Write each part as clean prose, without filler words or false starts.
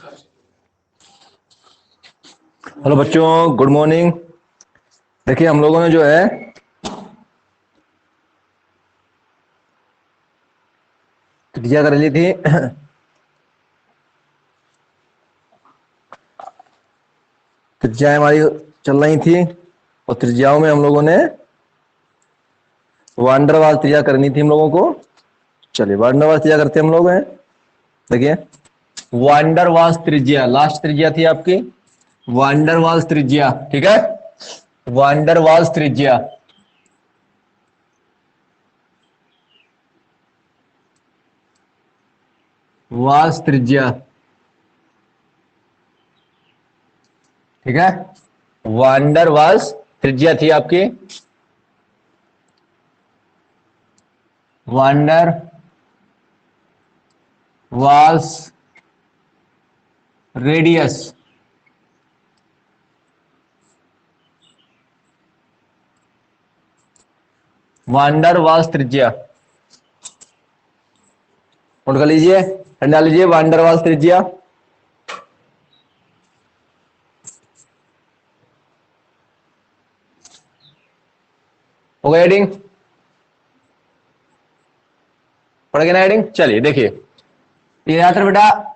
Hello बच्चों, good morning. देखिए हम लोगों ने जो है त्रिज्या कर ली थी। त्रिज्याएं हमारी चल रही थी और त्रिज्याओं में हम लोगों ने वांडरवाल त्रिज्या करनी थी हम लोगों को। चलिए वांडरवाल त्रिज्या करते हम लोग हैं। देखिए वांडरवाल त्रिज्या लास्ट त्रिज्या थी आपकी, वांडरवाल त्रिज्या। ठीक है, वांडरवाल त्रिज्या। वाल्स त्रिज्या, ठीक है। वांडरवाल्स त्रिज्या थी आपकी, van der Waals radius. Van der Waals त्रिज्या, नोट कर लीजिए, डाल लीजिए वांडर वाल्स त्रिज्या। हो गया हेडिंग? पढ़ गया ना हेडिंग? चलिए देखिए, ये याद रहे बेटा,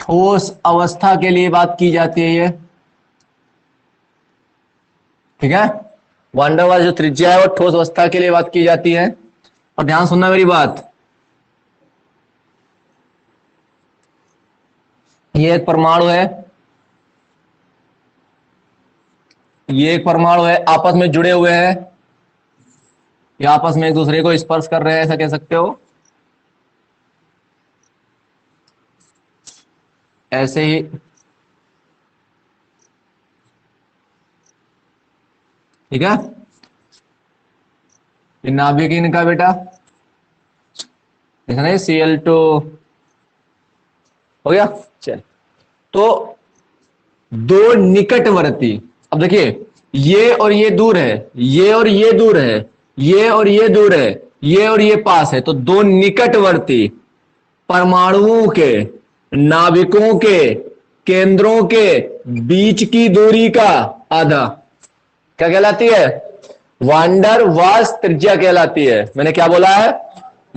ठोस अवस्था के लिए बात की जाती है ये, ठीक है। वांडर वाल्स जो त्रिज्या है वो ठोस अवस्था के लिए बात की जाती है। और ध्यान सुनना मेरी बात, ये एक परमाणु है, ये एक परमाणु है, आपस में जुड़े हुए हैं, ये आपस में एक दूसरे को स्पर्श कर रहे हैं, ऐसा कह सकते हो। ऐसे ही ठीक है, ये नाभिक इनका बेटा, देखा नहीं, Cl2 हो गया। चल, तो दो निकटवर्ती, अब देखिए ये और ये दूर है, ये और ये दूर है, ये और ये दूर है, ये और ये पास है, तो दो निकटवर्ती परमाणुओं के नाभिकों के केंद्रों के बीच की दूरी का आधा क्या कहलाती है? वांडर वाल्स त्रिज्या कहलाती है। मैंने क्या बोला है?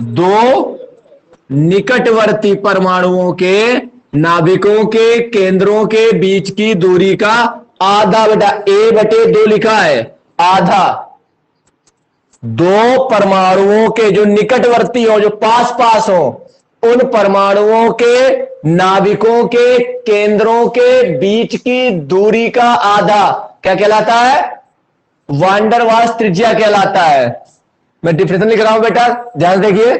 दो निकटवर्ती परमाणुओं के नाभिकों के केंद्रों के बीच की दूरी का आधा, बेटा A/2 लिखा है, आधा। दो परमाणुओं के जो निकटवर्ती हो, जो पास पास हो, उन परमाणुओं के नाभिकों के केंद्रों के बीच की दूरी का आधा क्या कहलाता है? वांडर वाल्स त्रिज्या कहलाता है। मैं डिफिनेशन लिख रहा हूं बेटा, ध्यान देखिए।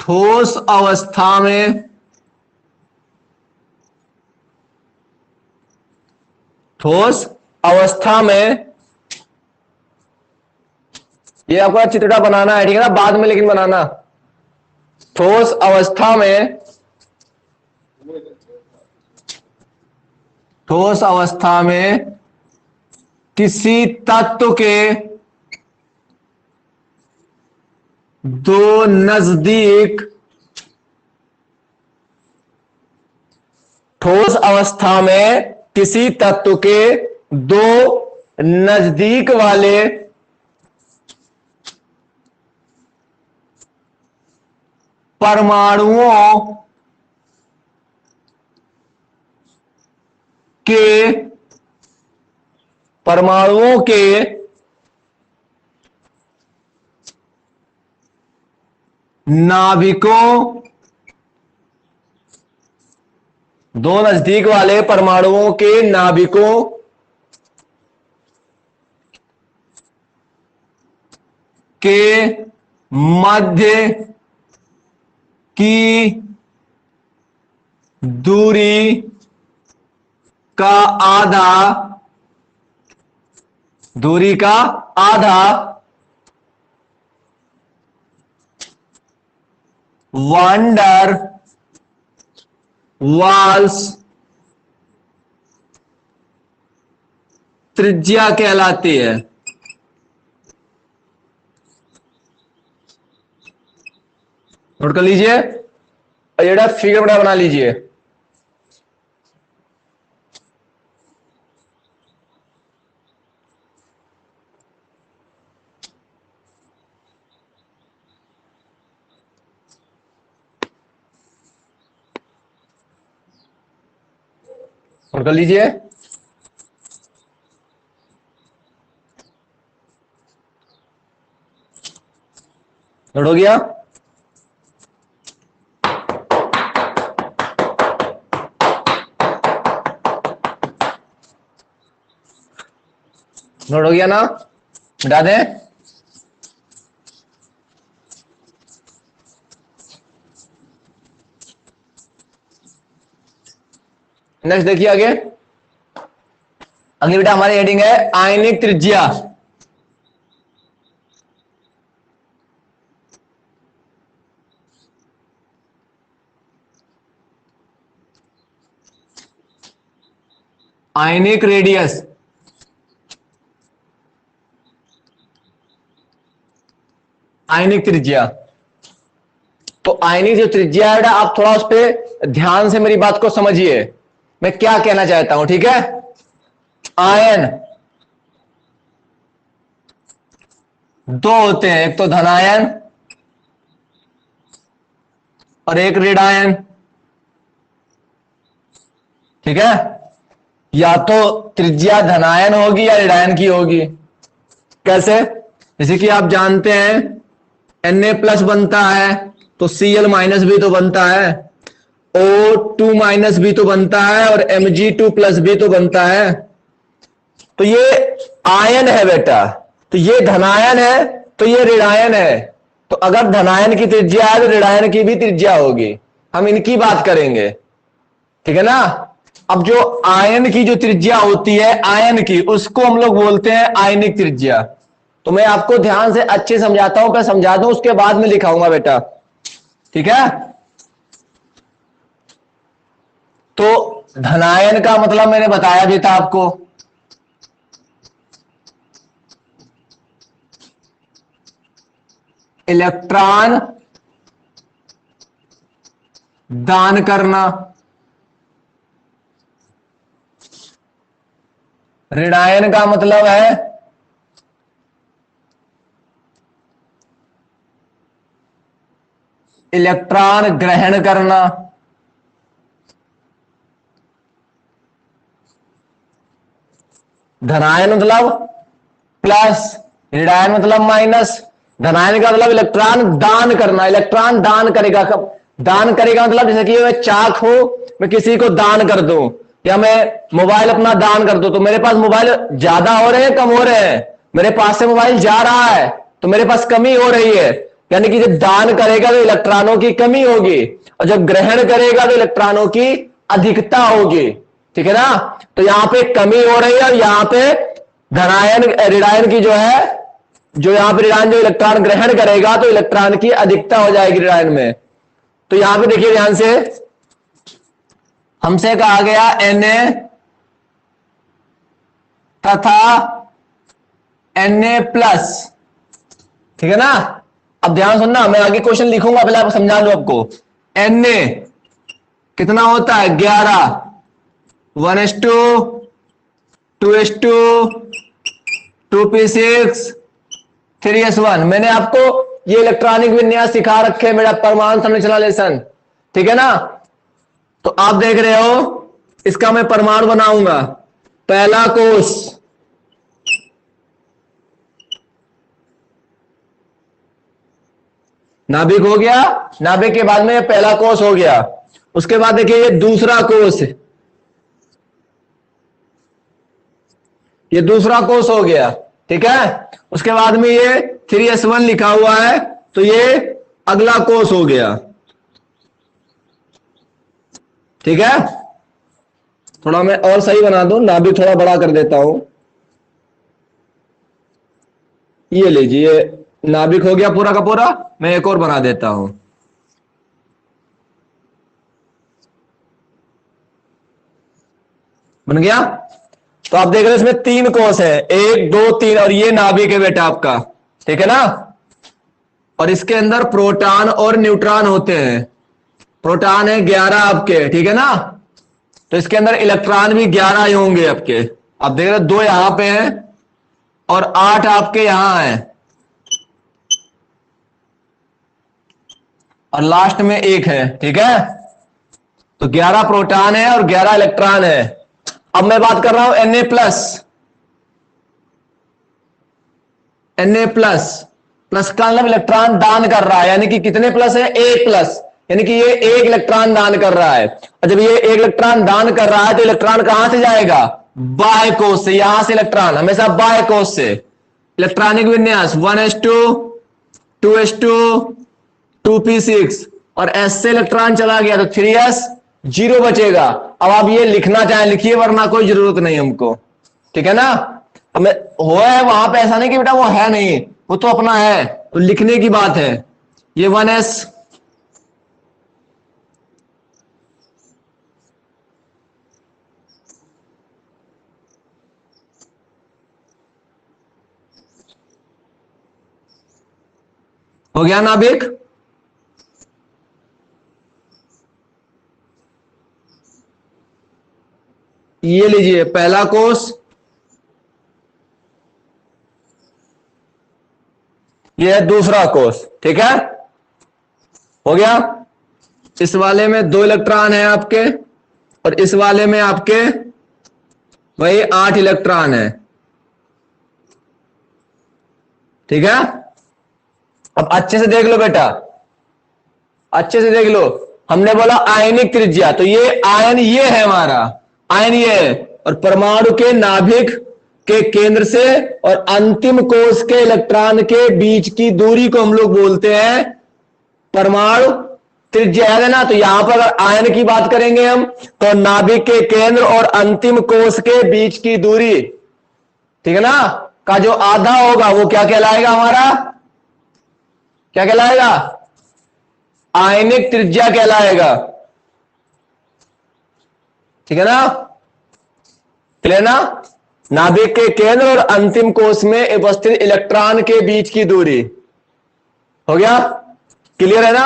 ठोस अवस्था में, ठोस अवस्था में, ये आपको चित्रटा बनाना है, ठीक है ना, बाद में लेकिन बनाना। ठोस अवस्था में, ठोस अवस्था में किसी तत्व के दो नजदीक, ठोस अवस्था में किसी तत्व के दो नजदीक वाले परमाणुओं के, परमाणुओं के नाभिकों, दो नजदीक वाले परमाणुओं के नाभिकों के मध्य की दूरी का आधा, दूरी का आधा वांडर वाल्स त्रिज्या कहलाती है। नोट कर लीजिए और ये फिगर बना लीजिए। नोट कर लीजिए। नोट हो गया। नोट हो गया ना, मिटा दें। नेक्स्ट देखिए आगे। अगली बेटा हमारी हेडिंग है आयनिक त्रिज्या। Ionic radius. आयनिक त्रिज्या। तो आयनिक जो त्रिज्या है आप थोड़ा उस पर ध्यान से मेरी बात को समझिए, मैं क्या कहना चाहता हूं, ठीक है। आयन दो होते हैं, एक तो धनायन और एक ऋणायन, ठीक है। या तो त्रिज्या धनायन होगी या ऋणायन की होगी। कैसे? जैसे कि आप जानते हैं Na प्लस बनता है तो Cl माइनस भी तो बनता है, O2 माइनस भी तो बनता है और Mg2 प्लस भी तो बनता है। तो ये आयन है बेटा, तो ये धनायन है तो ये ऋणायन है। तो अगर धनायन की त्रिज्या है तो ऋणायन की भी त्रिज्या होगी। हम इनकी बात करेंगे, ठीक है ना। अब जो आयन की जो त्रिज्या होती है आयन की, उसको हम लोग बोलते हैं आयनिक त्रिज्या। तो मैं आपको ध्यान से अच्छे समझाता हूं, मैं समझा दूं उसके बाद में लिखाऊंगा बेटा, ठीक है। तो धनायन का मतलब मैंने बताया भी था आपको, इलेक्ट्रॉन दान करना। ऋणायन का मतलब है इलेक्ट्रॉन ग्रहण करना। धनायन मतलब प्लस, ऋणायन मतलब माइनस। धनायन का मतलब इलेक्ट्रॉन दान करना, इलेक्ट्रॉन दान करेगा। कब दान करेगा? मतलब जैसे कि मैं चाक हो, मैं किसी को दान कर दूं, या मैं मोबाइल अपना दान कर दूं, तो मेरे पास मोबाइल ज्यादा हो रहे हैं कम हो रहे हैं? मेरे पास से मोबाइल जा रहा है तो मेरे पास कमी हो रही है। यानी कि जब दान करेगा तो इलेक्ट्रॉनों की कमी होगी, और जब ग्रहण करेगा तो इलेक्ट्रॉनों की अधिकता होगी, ठीक है ना। तो यहां पे कमी हो रही है और यहां पे धनायन ऋणायन की जो है, जो यहां पे ऋणायन जो इलेक्ट्रॉन ग्रहण करेगा तो इलेक्ट्रॉन की अधिकता हो जाएगी ऋणायन में। तो यहां पे देखिए ध्यान से, हमसे कहा गया Na तथा Na प्लस, ठीक है ना। अब ध्यान सुनना, मैं आगे क्वेश्चन लिखूंगा, पहले आप समझा दो आपको। Na कितना होता है? 11, 1:2, 2:2, 2p6, 3s1। मैंने आपको ये इलेक्ट्रॉनिक विन्यास सिखा रखे, मेरा परमाणु संरचना लेसन, ठीक है ना। तो आप देख रहे हो, इसका मैं परमाणु बनाऊंगा। पहला कोष, नाभिक हो गया, नाभिक के बाद में ये पहला कोष हो गया। उसके बाद देखिए ये दूसरा कोष, ये दूसरा कोष हो गया, ठीक है। उसके बाद में ये 3s1 लिखा हुआ है, तो ये अगला कोष हो गया, ठीक है। थोड़ा मैं और सही बना दूं, नाभिक थोड़ा बड़ा कर देता हूं। ये लीजिए, नाभिक हो गया पूरा का पूरा। मैं एक और बना देता हूं। बन गया। तो आप देख रहे हो इसमें 3 कोष है, 1 2 3, और ये नाभिक है बेटा आपका, ठीक है ना। और इसके अंदर प्रोटॉन और न्यूट्रॉन होते हैं। प्रोटॉन है 11 आपके, ठीक है ना। तो इसके अंदर इलेक्ट्रॉन भी 11 ही होंगे आपके। आप देख रहे हो 2 यहां पे हैं और 8 आपके यहां है, और लास्ट में 1 है, ठीक है। तो 11 प्रोटॉन है और 11 इलेक्ट्रॉन है। अब मैं बात कर रहा हूं Na plus. Na plus, plus का मतलब इलेक्ट्रॉन दान कर रहा है, यानी कि कितने प्लस है, 1 प्लस, यानी कि ये 1 इलेक्ट्रॉन दान कर रहा है। और जब ये 1 इलेक्ट्रॉन दान कर रहा है तो इलेक्ट्रॉन कहां से जाएगा, बाह्य कोष से। यहां से इलेक्ट्रॉन हमेशा बाह्य कोष से। इलेक्ट्रॉनिक विन्यास 1s2 2s2 2p6, और S से इलेक्ट्रॉन चला गया तो 3s 0 बचेगा। अब आप ये लिखना चाहें लिखिए, वरना कोई जरूरत नहीं हमको, ठीक है ना। हमें हो है वहां पे, ऐसा नहीं कि बेटा वो है नहीं, वो तो अपना है, तो लिखने की बात है। ये 1s, हो गया नाभिक। ये लीजिए पहला कोष, ये है दूसरा कोष, ठीक है, हो गया। इस वाले में 2 इलेक्ट्रॉन है आपके, और इस वाले में आपके वही 8 इलेक्ट्रॉन है, ठीक है। अब अच्छे से देख लो बेटा, अच्छे से देख लो। हमने बोला आयनिक त्रिज्या, तो ये आयन ये है हमारा, आयन ये है, और परमाणु के नाभिक के केंद्र से और अंतिम कोष के इलेक्ट्रॉन के बीच की दूरी को हम लोग बोलते हैं परमाणु त्रिज्या, है ना। तो यहां पर अगर आयन की बात करेंगे हम, तो नाभिक के केंद्र और अंतिम कोष के बीच की दूरी, ठीक है ना, का जो आधा होगा वो क्या कहलाएगा हमारा, क्या कहलाएगा, आयनिक त्रिज्या कहलाएगा, ठीक है ना। क्लियर ना। नाभिक के केंद्र और अंतिम कोष में उपस्थित इलेक्ट्रॉन के बीच की दूरी, हो गया, क्लियर है ना।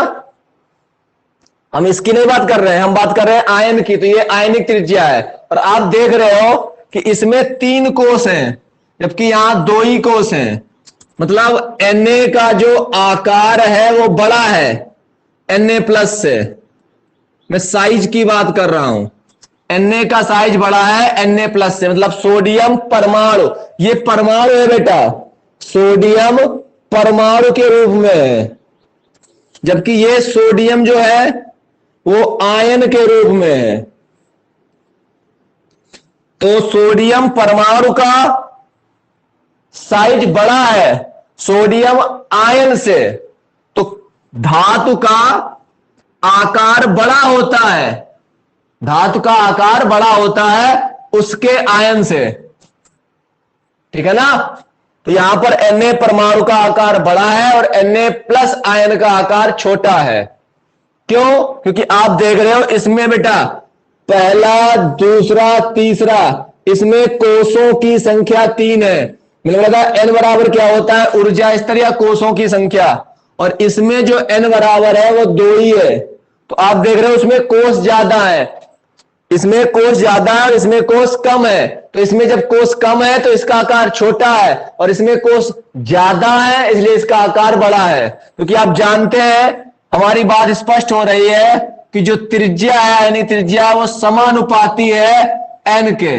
हम इसकी नहीं बात कर रहे हैं, हम बात कर रहे हैं आयन की। तो ये आयनिक त्रिज्या है, और आप देख रहे हो कि इसमें 3 कोष हैं, जबकि यहां 2 ही कोष हैं। मतलब Na का जो आकार है वो बड़ा है Na प्लस से। मैं साइज की बात कर रहा हूं, Na का साइज बड़ा है Na प्लस से, मतलब सोडियम परमाणु, ये परमाणु है बेटा, सोडियम परमाणु के रूप में है, जबकि ये सोडियम जो है वो आयन के रूप में है। तो सोडियम परमाणु का साइज बड़ा है सोडियम आयन से, तो धातु का आकार बड़ा होता है, धातु का आकार बड़ा होता है उसके आयन से, ठीक है ना। तो यहां पर Na परमाणु का आकार बड़ा है और Na प्लस आयन का आकार छोटा है। क्यों, क्योंकि आप देख रहे हो इसमें बेटा पहला दूसरा तीसरा, इसमें कोषों की संख्या 3 है। मैंने बोला था n बराबर क्या होता है, ऊर्जा स्तर या कोषों की संख्या, और इसमें जो n बराबर है वो 2 ही है। तो आप देख रहे हो उसमें कोष ज्यादा है, इसमें कोष ज्यादा है और इसमें कोष कम है। तो इसमें जब कोष कम है तो इसका आकार छोटा है, और इसमें कोष ज्यादा है इसलिए इसका आकार बड़ा है। क्योंकि आप जानते हैं, हमारी बात स्पष्ट हो रही है कि जो त्रिज्या है यानी त्रिज्या वो समानुपाती है n के।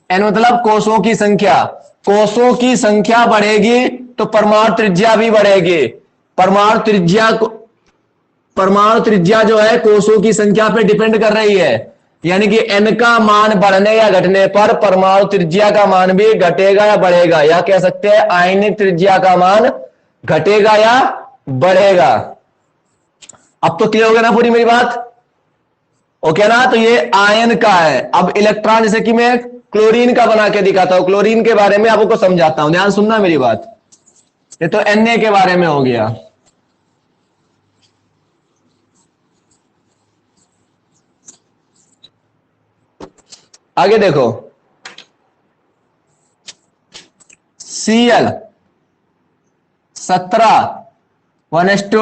n मतलब कोषों की संख्या, कोषों की संख्या बढ़ेगी तो परमाणु त्रिज्या भी बढ़ेगी। परमाणु त्रिज्या को, परमाणु त्रिज्या जो है कोषों की संख्या पे डिपेंड कर रही है, यानी कि n का मान बढ़ने या घटने पर परमाणु त्रिज्या का मान भी घटेगा या बढ़ेगा, या कह सकते हैं आयनिक त्रिज्या का मान घटेगा या बढ़ेगा। अब तो क्लियर हो गया ना पूरी मेरी बात, ओके ना। तो ये आयन का है। अब इलेक्ट्रॉन, जैसे कि मैं क्लोरीन का बना के दिखाता हूं, क्लोरीन के बारे में आपको समझाता हूं, ध्यान सुनना मेरी बात। ये तो Na के बारे में हो गया। आगे देखो, Cl 17 1s2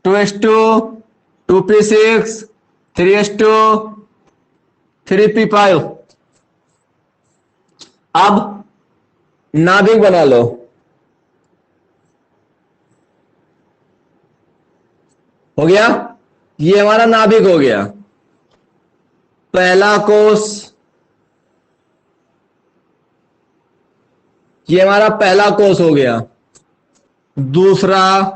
2s2 2p6 3s2 3p5। अब नाभिक बना लो। हो गया, ये हमारा नाभिक हो गया। पहला कोष, ये हमारा पहला कोष हो गया। दूसरा,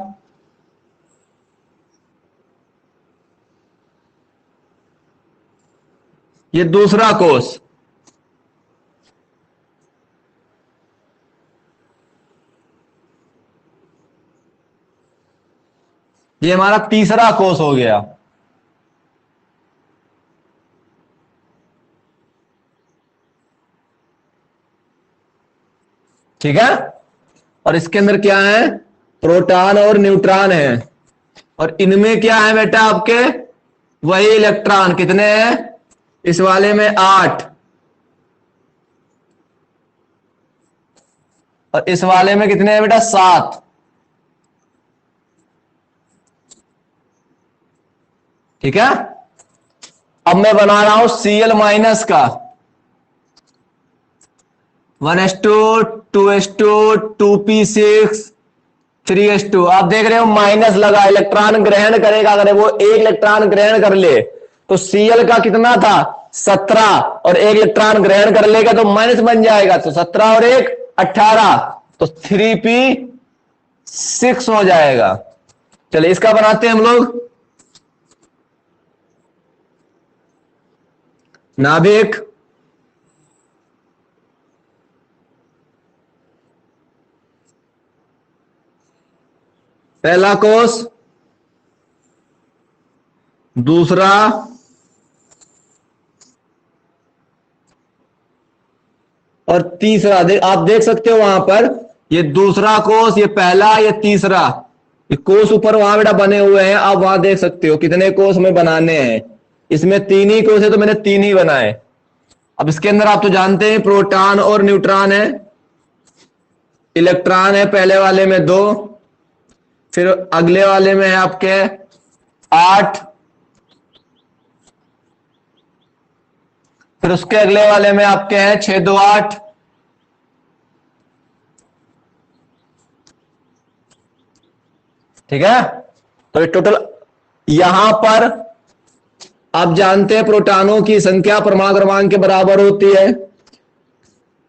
ये दूसरा कोष। ये हमारा तीसरा कोष हो गया। ठीक है, और इसके अंदर क्या है, प्रोटॉन और न्यूट्रॉन है, और इनमें क्या है बेटा आपके, वही इलेक्ट्रॉन। कितने हैं इस वाले में, 8, और इस वाले में कितने हैं बेटा, 7। ठीक है, अब मैं बना रहा हूं Cl माइनस का 1s2 2s2 2p6 3s2। आप देख रहे हो माइनस लगा, इलेक्ट्रॉन ग्रहण करेगा। अगर वो एक इलेक्ट्रॉन ग्रहण कर ले तो Cl का कितना था, 17, और एक इलेक्ट्रॉन ग्रहण कर लेगा तो माइनस बन जाएगा, तो 17 और 1 18, तो 3p6 हो जाएगा। चलिए इसका बनाते हैं हम लोग। नाभिक, पहला कोष, दूसरा, और तीसरा। आप देख सकते हो वहां पर, ये दूसरा कोष, ये पहला, ये तीसरा, ये कोष ऊपर वहां बेटा बने हुए हैं। आप वहां देख सकते हो कितने कोष हमें बनाने हैं। इसमें 3 ही कोष है तो मैंने 3 ही बनाए। अब इसके अंदर आप तो जानते हैं प्रोटॉन और न्यूट्रॉन है, इलेक्ट्रॉन है पहले वाले में 2, फिर अगले वाले में है आपके 8, फिर उसके अगले वाले में आपके हैं 6 2 8। ठीक है, तो ये टोटल, यहां पर आप जानते हैं प्रोटॉनों की संख्या परमाणु क्रमांक के बराबर होती है,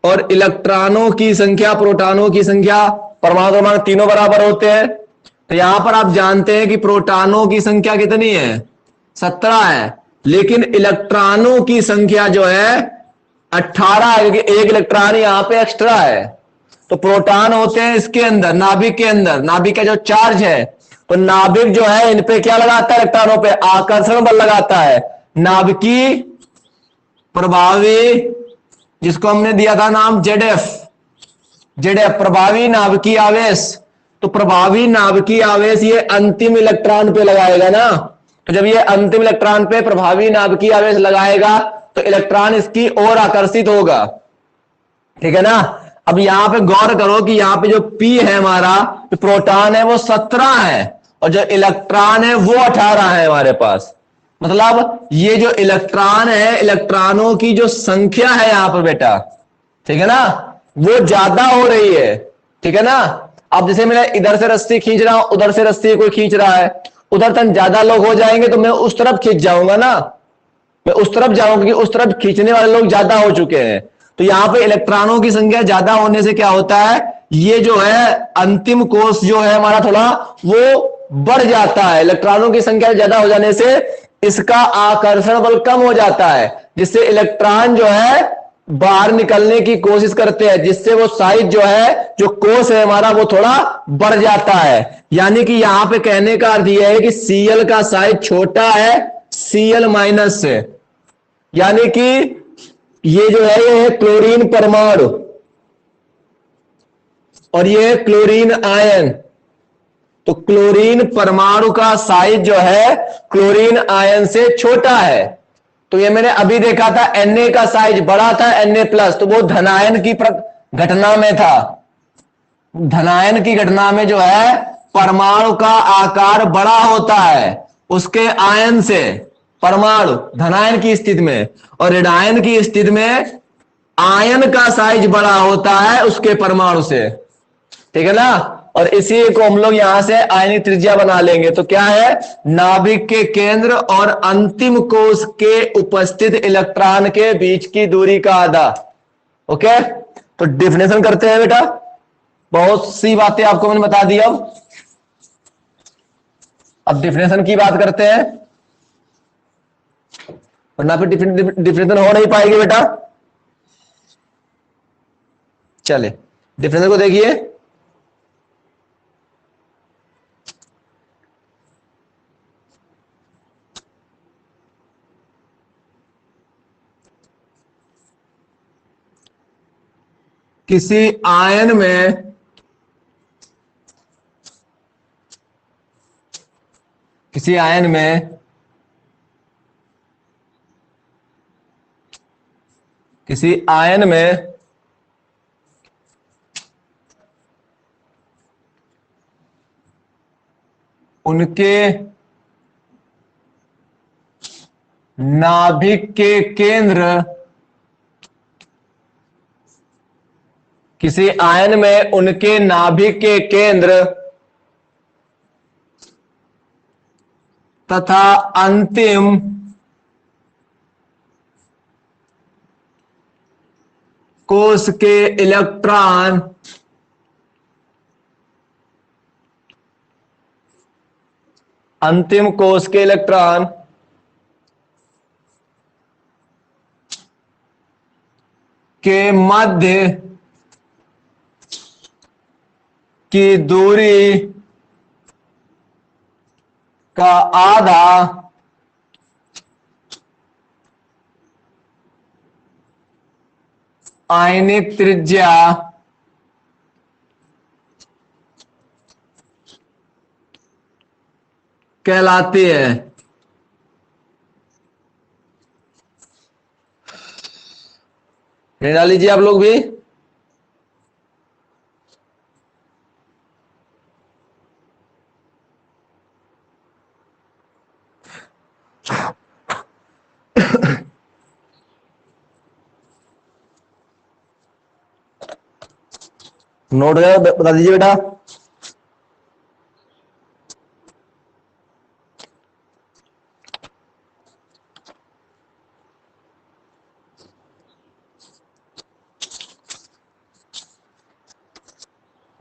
और इलेक्ट्रॉनों की संख्या प्रोटॉनों की संख्या परमाणु क्रमांक तीनों बराबर होते हैं। तो यहां पर आप जानते हैं कि प्रोटॉनों की संख्या कितनी है, 17 है, लेकिन इलेक्ट्रॉनों की संख्या जो है 18 है, क्योंकि एक इलेक्ट्रॉन यहां पे एक्स्ट्रा है। तो प्रोटॉन होते हैं इसके अंदर, नाभिक के अंदर, नाभिक का जो चार्ज है, तो नाभिक जो है इन पे क्या लगाता है, इलेक्ट्रॉनों पे आकर्षण बल लगाता है। नाभिकीय प्रभावी, जिसको हमने दिया था नाम ZF, प्रभावी नाभिकीय आवेश। तो प्रभावी नाभिकीय आवेश ये अंतिम इलेक्ट्रॉन पे लगाएगा ना, तो जब ये अंतिम इलेक्ट्रॉन पे प्रभावी नाभिकीय आवेश लगाएगा तो इलेक्ट्रॉन इसकी ओर आकर्षित होगा। ठीक है ना। अब यहां पे गौर करो कि यहां पे जो P है हमारा, जो प्रोटॉन है वो 17 है, और जो इलेक्ट्रॉन है वो 18 है हमारे पास। मतलब ये जो इलेक्ट्रॉन है, इलेक्ट्रॉनों की जो संख्या है यहां पर बेटा, ठीक है ना, वो ज्यादा हो रही है। ठीक है ना। अब जैसे मैं इधर से रस्सी खींच रहा हूं, उधर से रस्सी कोई खींच रहा है, उधर तक ज्यादा लोग हो जाएंगे तो मैं उस तरफ खींच जाऊंगा ना, मैं उस तरफ जाऊंगा, क्योंकि उस तरफ खींचने वाले लोग ज्यादा हो चुके हैं। तो यहां पे इलेक्ट्रॉनों की संख्या ज्यादा होने से क्या होता है, ये जो है अंतिम कोष जो है हमारा थोड़ा वो बढ़ जाता है। इलेक्ट्रॉनों की संख्या ज्यादा हो जाने से इसका आकर्षण बल कम हो जाता है, जिससे इलेक्ट्रॉन जो है बाहर निकलने की कोशिश करते हैं, जिससे वो साइज जो है, जो कोष है हमारा, वो थोड़ा बढ़ जाता है। यानी कि यहां पे कहने का अर्थ यह है कि Cl का साइज छोटा है Cl माइनस से। यानी कि ये जो है ये है क्लोरीन परमाणु, और ये है क्लोरीन आयन। तो क्लोरीन परमाणु का साइज जो है क्लोरीन आयन से छोटा है। तो ये मैंने अभी देखा था Na का साइज बड़ा था, Na प्लस, तो वो धनायन की घटना में था। धनायन की घटना में जो है परमाणु का आकार बड़ा होता है उसके आयन से, परमाणु धनायन की स्थिति में, और ऋणायन की स्थिति में आयन का साइज बड़ा होता है उसके परमाणु से, ठीक है ना। और इसी को हम लोग यहां से आयनिक त्रिज्या बना लेंगे। तो क्या है, नाभिक के केंद्र और अंतिम कोश के उपस्थित इलेक्ट्रॉन के बीच की दूरी का आधा। ओके, तो डिफिनेशन करते हैं बेटा। बहुत सी बातें आपको मैंने बता दी। अब डिफिनेशन की बात करते हैं, वरना फिर डिफिनेशन हो नहीं पाएगी बेटा। चले डिफिनेशन को देखिए। किसी आयन में किसी आयन में किसी आयन में उनके नाभिक के केंद्र, किसी आयन में उनके नाभिक के केंद्र तथा अंतिम कोश के इलेक्ट्रॉन अंतिम कोश के इलेक्ट्रॉन के मध्य की दूरी का आधा आयनिक त्रिज्या कहलाती है। डाल लीजिए आप लोग भी। नोट गया, बता दीजिए बेटा।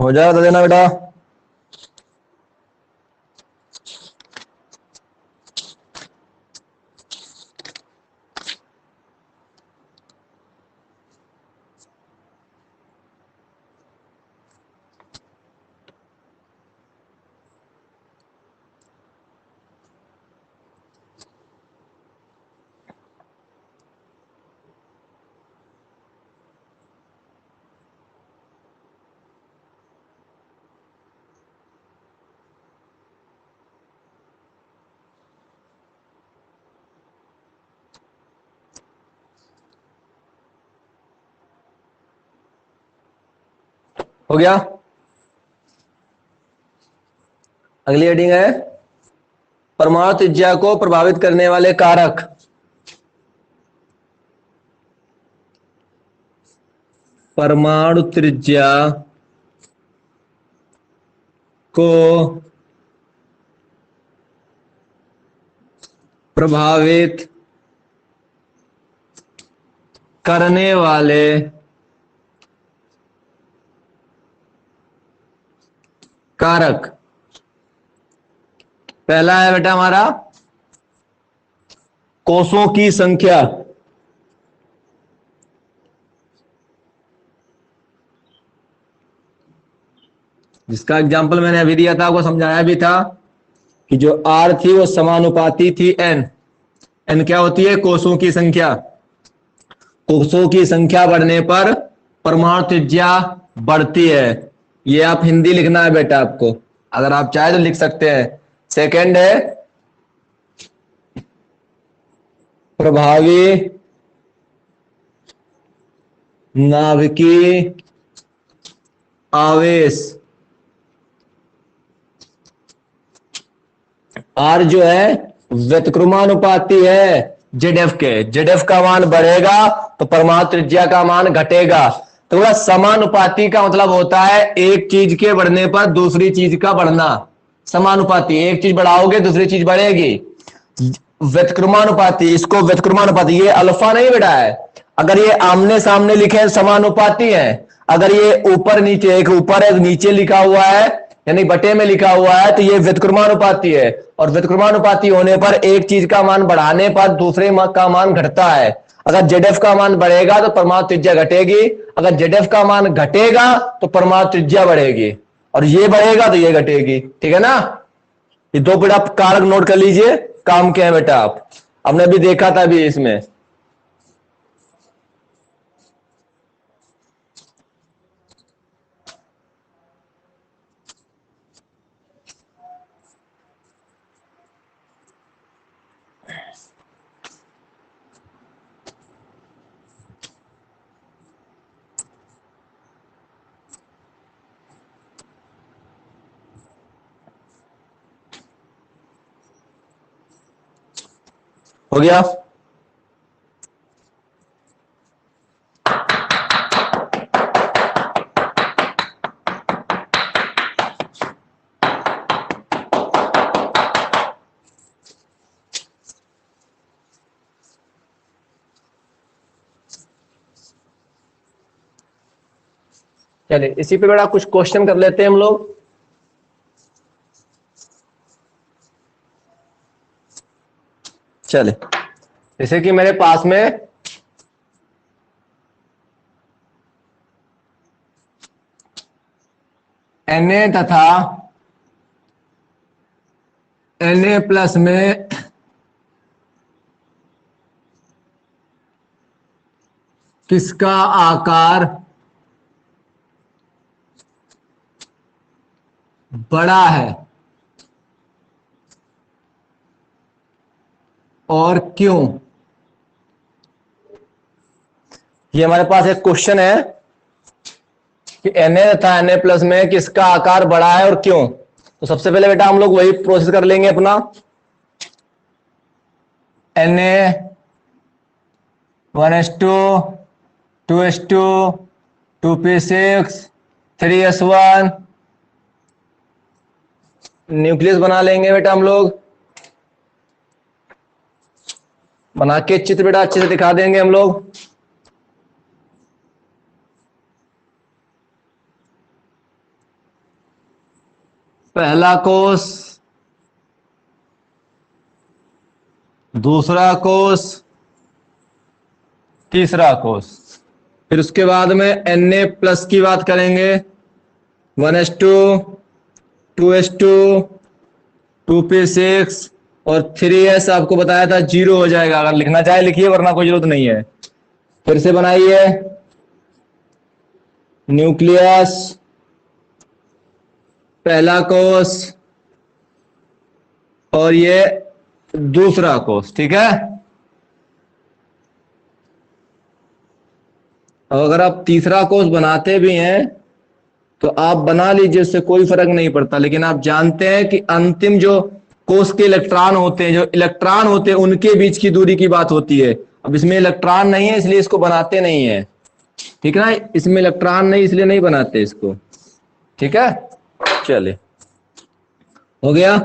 हो जाएगा, बता देना बेटा। हो गया। अगली हेडिंग है परमाणु त्रिज्या को प्रभावित करने वाले कारक। परमाणु त्रिज्या को प्रभावित करने वाले कारक। पहला है बेटा हमारा कोषों की संख्या। जिसका एग्जाम्पल मैंने अभी दिया था, आपको समझाया भी था कि जो R थी वो समानुपाती थी N। N क्या होती है, कोषों की संख्या। कोषों की संख्या बढ़ने पर परमाणु त्रिज्या बढ़ती है। ये आप हिंदी लिखना है बेटा आपको, अगर आप चाहे तो लिख सकते हैं। सेकंड है प्रभावी नाभिकीय आवेश, आर जो है व्यतिक्रमानुपाती है जेडएफ के, जेडएफ का मान बढ़ेगा तो परमाणु त्रिज्या का मान घटेगा। तो वह समानुपाती का मतलब होता है एक चीज के बढ़ने पर दूसरी चीज का बढ़ना। समानुपाती, एक चीज बढ़ाओगे दूसरी चीज बढ़ेगी। व्यतिक्रमानुपाती, इसको व्यतिक्रमानुपाती, ये अल्फा नहीं बेटा है। अगर ये आमने सामने लिखे समानुपाती है, अगर ये ऊपर नीचे, एक ऊपर एक नीचे लिखा हुआ है यानी बटे में लिखा हुआ है तो ये व्यतिक्रमानुपाती है। और व्यतिक्रमानुपाती होने पर एक चीज का मान बढ़ाने पर दूसरे का मान घटता है। अगर जेडएफ का मान बढ़ेगा तो परमाणु त्रिज्या घटेगी, अगर जेडएफ का मान घटेगा तो परमाणु त्रिज्या बढ़ेगी, और ये बढ़ेगा तो ये घटेगी। ठीक है ना। ये दो बेटा कारक नोट कर लीजिए, काम क्या है बेटा, आप आपने अभी देखा था अभी इसमें। हो गया। चलिए इसी पे बड़ा कुछ क्वेश्चन कर लेते हैं हम लोग। चले, जैसे कि मेरे पास में Na तथा Na प्लस में किसका आकार बड़ा है और क्यों। ये हमारे पास एक क्वेश्चन है कि Na तथा Na प्लस में किसका आकार बड़ा है और क्यों। तो सबसे पहले बेटा हम लोग वही प्रोसेस कर लेंगे अपना। Na 1:2, 2:2, 2p6, 3s1, न्यूक्लियस बना लेंगे बेटा हम लोग। बना के चित्र बेटा अच्छे से दिखा देंगे हम लोग। पहला कोष, दूसरा कोष, तीसरा कोष। फिर उसके बाद में Na प्लस की बात करेंगे। 1:2, 2:2, 2p6 और 3s आपको बताया था 0 हो जाएगा। अगर लिखना चाहे लिखिए, वरना कोई जरूरत नहीं है। फिर से बनाइए न्यूक्लियस, पहला कोष और ये दूसरा कोष। ठीक है। और अगर आप तीसरा कोष बनाते भी हैं तो आप बना लीजिए, उससे कोई फर्क नहीं पड़ता। लेकिन आप जानते हैं कि अंतिम जो कोष के इलेक्ट्रॉन होते हैं, जो इलेक्ट्रॉन होते हैं, उनके बीच की दूरी की बात होती है। अब इसमें इलेक्ट्रॉन नहीं है इसलिए इसको बनाते नहीं है। ठीक है ना, इसमें इलेक्ट्रॉन नहीं इसलिए नहीं बनाते इसको। ठीक है। चलिए, हो गया।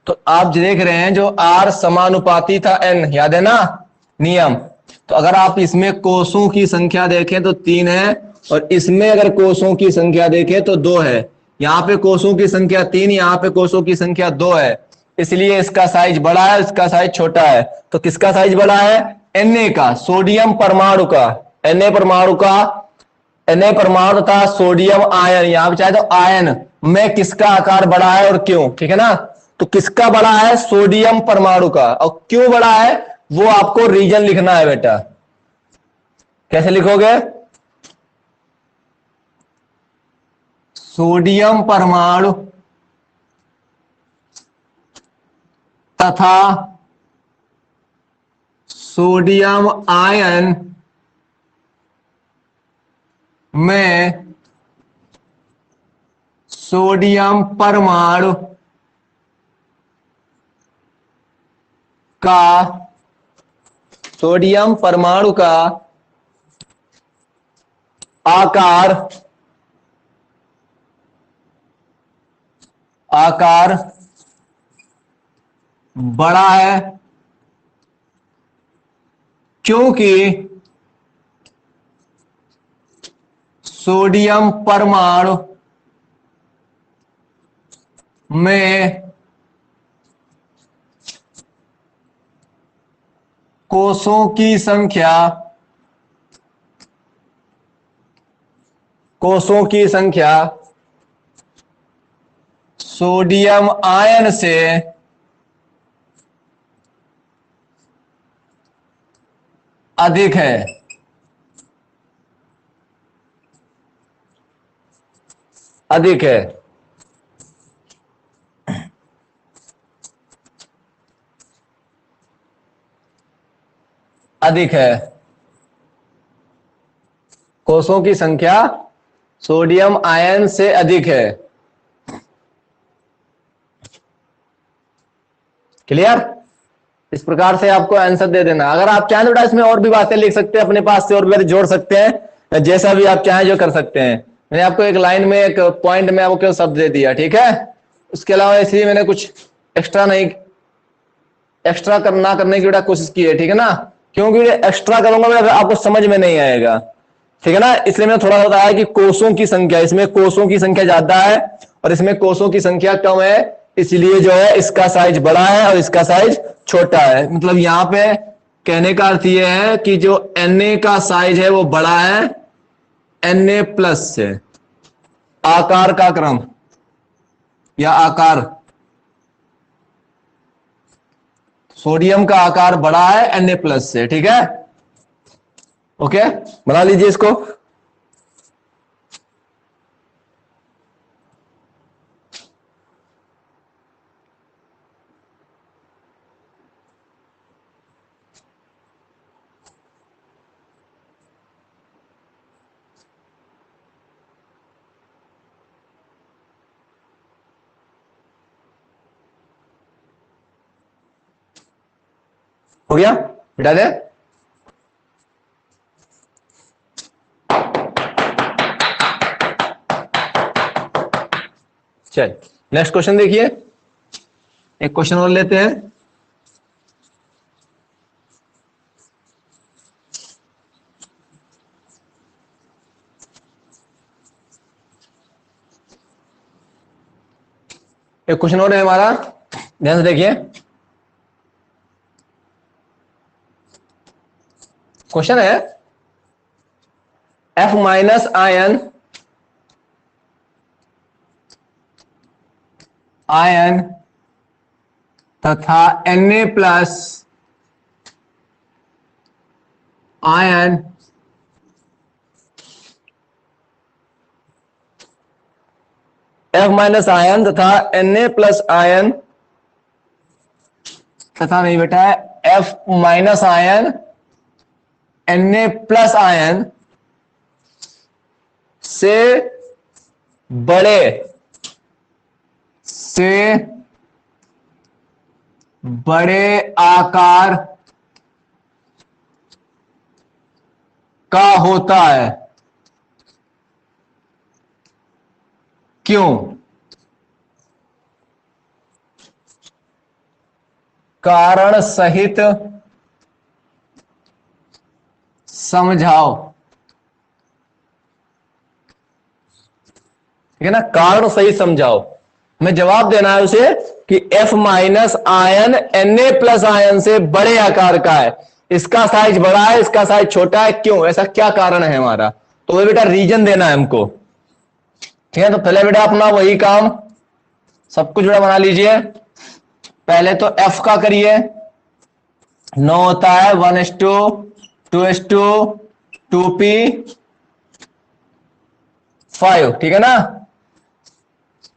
तो आप देख रहे हैं जो R समानुपाती था N, याद है ना नियम। तो अगर आप इसमें कोषों की संख्या देखें तो 3 है, और इसमें अगर कोषों की संख्या देखें तो 2 है। यहाँ पे कोषों की संख्या 3, यहाँ पे कोषों की संख्या 2 है, इसलिए इसका साइज बड़ा है, इसका साइज छोटा है। तो किसका साइज बड़ा है? Na का, सोडियम परमाणु का। Na परमाणु का, Na परमाणु तथा सोडियम आयन, यहां पे चाहे तो आयन में किसका आकार बड़ा है और क्यों। ठीक है ना। तो किसका बड़ा है? सोडियम परमाणु का। और क्यों बड़ा है वो आपको रीजन लिखना है बेटा। कैसे लिखोगे? सोडियम परमाणु तथा सोडियम आयन में सोडियम परमाणु का आकार बड़ा है, क्योंकि सोडियम परमाणु में कोषों की संख्या सोडियम आयन से अधिक है। अधिक है। अधिक है। कोषों की संख्या सोडियम आयन से अधिक है। क्लियर? इस प्रकार से आपको आंसर दे देना। अगर आप चाहें तो इसमें और भी बातें लिख सकते हैं, अपने पास से और भी जोड़ सकते हैं, जैसा भी आप चाहें जो कर सकते हैं। मैंने आपको एक लाइन में, एक पॉइंट में आपको शब्द दे दिया, ठीक है। उसके अलावा इसलिए मैंने कुछ एक्स्ट्रा करने की बेटा कोशिश की है, ठीक है ना। क्योंकि एक्स्ट्रा करूंगा बेटा आपको समझ में नहीं आएगा, ठीक है ना। इसलिए मैंने थोड़ा बताया कि कोषों की संख्या, इसमें कोषों की संख्या ज्यादा है और इसमें कोषों की संख्या कम है, इसलिए जो है इसका साइज बड़ा है और इसका साइज छोटा है। मतलब यहां पे कहने का अर्थ यह है कि जो Na का साइज है वो बड़ा है Na प्लस से। आकार का क्रम या आकार, सोडियम का आकार बड़ा है Na प्लस से, ठीक है। ओके, बना लीजिए इसको। हो गया, मिटा दे। चल नेक्स्ट क्वेश्चन देखिए, एक क्वेश्चन और लेते हैं। एक क्वेश्चन और है हमारा, ध्यान से देखिए। क्वेश्चन है F माइनस आयन तथा Na plus ion F minus ion तथा Na प्लस आयन तथा नहीं बेटा है F minus ion Na plus ion से बड़े आकार का होता है, क्यों? कारण सहित समझाओ, ठीक है ना। कारण सहित समझाओ, हमें जवाब देना है उसे कि F minus ion Na plus ion से बड़े आकार का है, इसका साइज बड़ा है, इसका साइज छोटा है, क्यों? ऐसा क्या कारण है हमारा? तो वो बेटा रीजन देना है हमको, ठीक है। तो पहले बेटा अपना वही काम, सब कुछ बेटा बना लीजिए। पहले तो F का करिए, 9 होता है 1:2:2 2p5, ठीक है ना।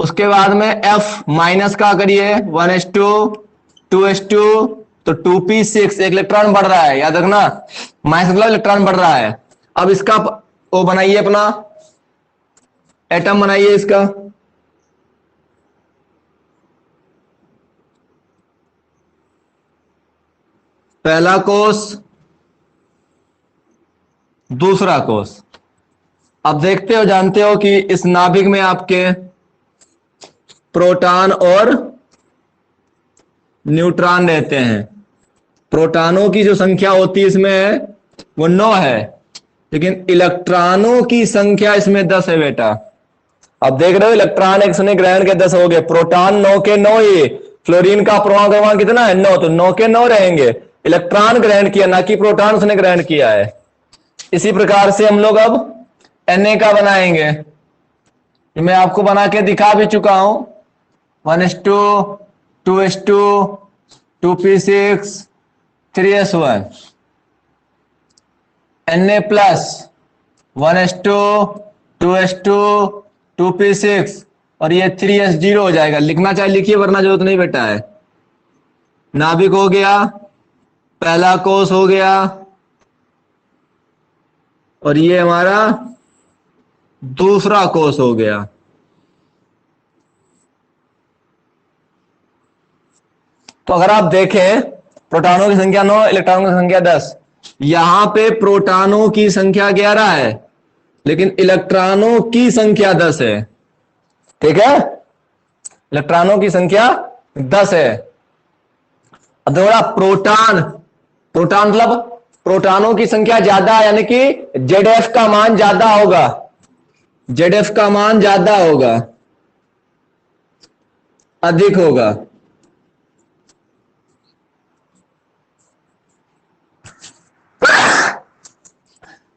उसके बाद में F माइनस का करिए 1:2:2 तो 2p6 एक इलेक्ट्रॉन बढ़ रहा है, याद रखना, माइनस मतलब इलेक्ट्रॉन बढ़ रहा है। अब इसका वो बनाइए, अपना एटम बनाइए इसका। पहला कोष, दूसरा कोष। अब देखते हो, जानते हो कि इस नाभिक में आपके प्रोटॉन और न्यूट्रॉन रहते हैं। प्रोटॉनों की जो संख्या होती है इसमें वो 9 है, लेकिन इलेक्ट्रॉनों की संख्या इसमें 10 है बेटा। अब देख रहे हो, इलेक्ट्रॉन इसने ग्रहण के 10 हो गए, प्रोटॉन 9 के 9 ही। फ्लोरीन का परमाणु क्रमांक कितना है? 9, तो 9 के 9 रहेंगे। इलेक्ट्रॉन ग्रहण किया, ना कि प्रोटॉन उसने ग्रहण किया है। इसी प्रकार से हम लोग अब Na का बनाएंगे। मैं आपको बना के दिखा भी चुका हूं, 1s2, 2s2, 2p6, 3s1, Na plus 1s2, 2s2, 2p6 और ये 3s0 हो जाएगा। लिखना चाहे लिखिए, वरना जरूरत नहीं बेटा है। नाभिक हो गया, पहला कोष हो गया, और ये हमारा दूसरा कोष हो गया। तो अगर आप देखें, प्रोटॉनों की संख्या 9, इलेक्ट्रॉनों की संख्या 10। यहां पे प्रोटॉनों की संख्या 11 है, लेकिन इलेक्ट्रॉनों की संख्या 10 है। ठीक है, इलेक्ट्रॉनों की संख्या 10 है। अब देखो, प्रोटॉन, प्रोटॉन मतलब प्रोटॉनों की संख्या ज्यादा है, यानी कि ZF का मान ज्यादा होगा, ZF का मान ज्यादा होगा, अधिक होगा।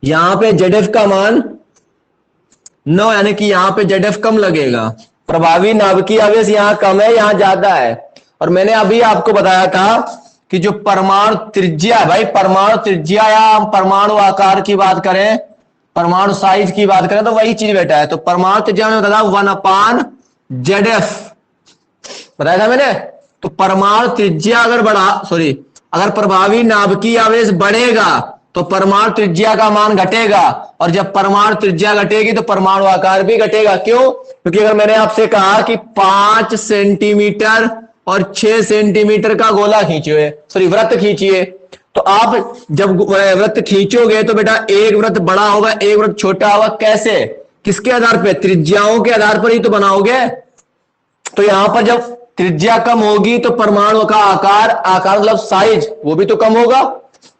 यहां पे ZF का मान 9, यानी कि यहां पे ZF कम लगेगा। प्रभावी नाभिकीय आवेश यहां कम है, यहां ज्यादा है। और मैंने अभी आपको बताया था कि जो परमाणु त्रिज्या, भाई परमाणु त्रिज्या या हम परमाणु आकार की बात करें, परमाणु साइज की बात करें, तो वही चीज बेटा है। तो परमाणु त्रिज्या में बताया 1/ZF बताया था मैंने। तो परमाणु त्रिज्या अगर अगर प्रभावी नाभिकीय आवेश बढ़ेगा तो परमाणु त्रिज्या का मान घटेगा, और जब परमाणु त्रिज्या घटेगी तो परमाणु आकार भी घटेगा। क्यों? क्योंकि अगर मैंने आपसे कहा कि 5 सेंटीमीटर और 6 सेंटीमीटर का गोला खींचिए, वृत्त खींचिए, तो आप जब वृत्त खींचोगे तो बेटा एक वृत्त बड़ा होगा, एक वृत्त छोटा होगा। कैसे? किसके आधार पर? त्रिज्याओं के आधार पर ही तो बनाओगे। तो यहां पर जब त्रिज्या कम होगी तो परमाणु का आकार मतलब साइज, वो भी तो कम होगा।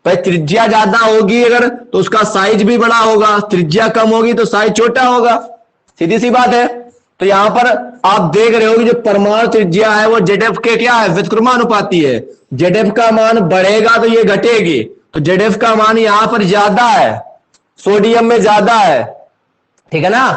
भाई त्रिज्या ज्यादा होगी अगर, तो उसका साइज भी बड़ा होगा, त्रिज्या कम होगी तो साइज छोटा होगा। सीधी सी बात है। तो यहां पर आप देख रहे हो कि जो परमाणु त्रिज्या है वो ZF के क्या है? व्युत्क्रमानुपाती है। ZF का मान बढ़ेगा तो ये घटेगी, तो ZF का मान यहां पर ज्यादा है, सोडियम में ज्यादा है, ठीक है ना।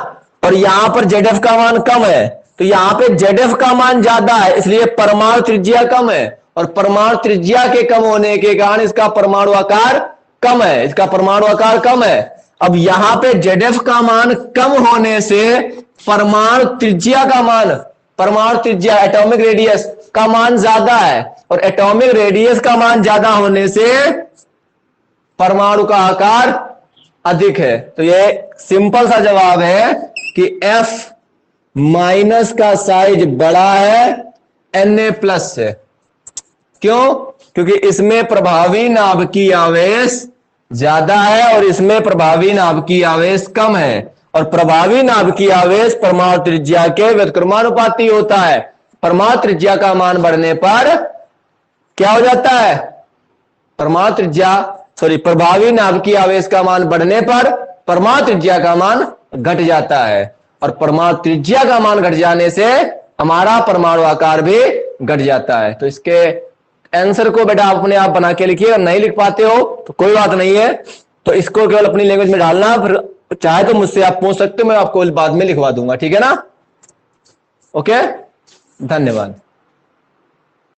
और यहां पर ZF का मान कम है, तो यहां पे ZF का मान ज्यादा है, इसलिए परमाणु त्रिज्या कम है। और परमाणु त्रिज्या के कम होने के कारण इसका परमाणु आकार कम है, इसका परमाणु आकार कम है। अब यहां पे ZF का मान कम होने से परमाणु त्रिज्या का मान, परमाणु त्रिज्या एटॉमिक रेडियस का मान ज्यादा है, और एटॉमिक रेडियस का मान ज्यादा होने से परमाणु का आकार अधिक है। तो ये सिंपल सा जवाब है कि F माइनस का साइज बड़ा है Na प्लस से। क्यों? क्योंकि इसमें प्रभावी नाभिकीय आवेश ज्यादा है और इसमें प्रभावी नाभिकीय आवेश कम है। और प्रभावी नाभिकीय आवेश परमाणु त्रिज्या के व्युत्क्रमानुपाती होता है। परमाणु त्रिज्या का मान बढ़ने पर क्या हो जाता है? प्रभावी नाभिकीय आवेश का मान बढ़ने पर परमाणु त्रिज्या का मान घट जाता है, और परमाणु त्रिज्या का मान घट जाने से हमारा परमाणु आकार भी घट जाता है। तो इसके आंसर को बेटा आप अपने आप बना के लिखिए। अगर नहीं लिख पाते हो तो कोई बात नहीं है, तो इसको केवल अपनी लैंग्वेज में डालना, फिर चाहे तो मुझसे आप पूछ सकते हो, मैं आपको बाद में लिखवा दूंगा। ठीक है ना? ओके, धन्यवाद।